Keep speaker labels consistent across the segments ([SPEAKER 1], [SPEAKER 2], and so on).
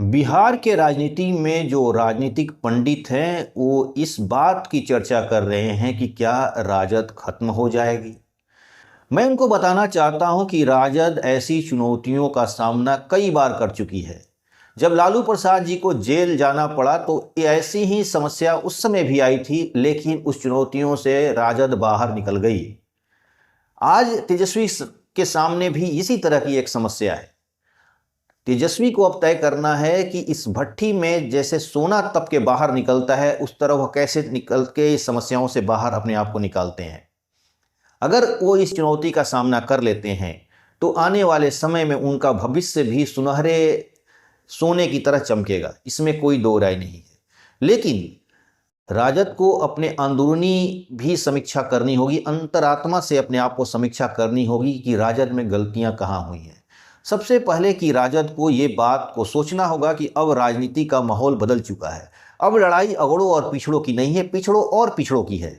[SPEAKER 1] बिहार के राजनीति में जो राजनीतिक पंडित हैं वो इस बात की चर्चा कर रहे हैं कि क्या राजद खत्म हो जाएगी। मैं उनको बताना चाहता हूं कि राजद ऐसी चुनौतियों का सामना कई बार कर चुकी है। जब लालू प्रसाद जी को जेल जाना पड़ा तो ऐसी ही समस्या उस समय भी आई थी, लेकिन उस चुनौतियों से राजद बाहर निकल गई। आज तेजस्वी के सामने भी इसी तरह की एक समस्या है। तेजस्वी को अब तय करना है कि इस भट्ठी में जैसे सोना तप के बाहर निकलता है, उस तरह वह कैसे निकल के इस समस्याओं से बाहर अपने आप को निकालते हैं। अगर वो इस चुनौती का सामना कर लेते हैं तो आने वाले समय में उनका भविष्य भी सुनहरे सोने की तरह चमकेगा, इसमें कोई दो राय नहीं है। लेकिन राजद को अपने अंदरूनी भी समीक्षा करनी होगी, अंतरात्मा से अपने आप को समीक्षा करनी होगी कि राजद में गलतियां कहाँ हुई हैं। सबसे पहले कि राजद को ये बात को सोचना होगा कि अब राजनीति का माहौल बदल चुका है। अब लड़ाई अगड़ों और पिछड़ों की नहीं है, पिछड़ों और पिछड़ों की है।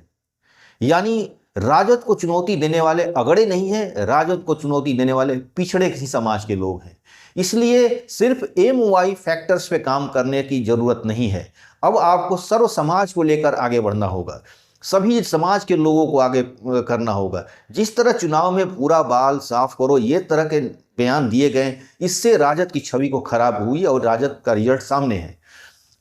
[SPEAKER 1] यानी राजद को चुनौती देने वाले अगड़े नहीं है, राजद को चुनौती देने वाले पिछड़े किसी समाज के लोग हैं। इसलिए सिर्फ MY फैक्टर्स पे काम करने की जरूरत नहीं है। अब आपको सर्व समाज को लेकर आगे बढ़ना होगा, सभी समाज के लोगों को आगे करना होगा। जिस तरह चुनाव में पूरा बाल साफ करो, ये तरह के बयान दिए गए, इससे राजद की छवि को खराब हुई और राजद का रिजल्ट सामने है।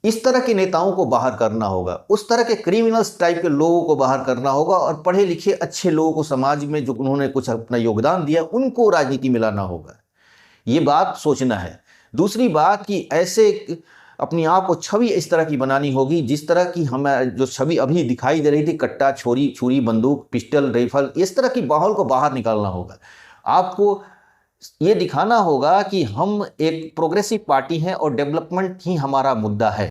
[SPEAKER 1] इस तरह के नेताओं को बाहर करना होगा, उस तरह के क्रिमिनल्स टाइप के लोगों को बाहर करना होगा और पढ़े लिखे अच्छे लोगों को, समाज में जो उन्होंने कुछ अपना योगदान दिया, उनको राजनीति में लाना होगा। ये बात सोचना है। दूसरी बात कि ऐसे अपनी आप को छवि इस तरह की बनानी होगी जिस तरह की हमें जो छवि अभी दिखाई दे रही थी, कट्टा छोरी छुरी बंदूक पिस्टल राइफल, इस तरह की माहौल को बाहर निकालना होगा। आपको ये दिखाना होगा कि हम एक प्रोग्रेसिव पार्टी हैं और डेवलपमेंट ही हमारा मुद्दा है।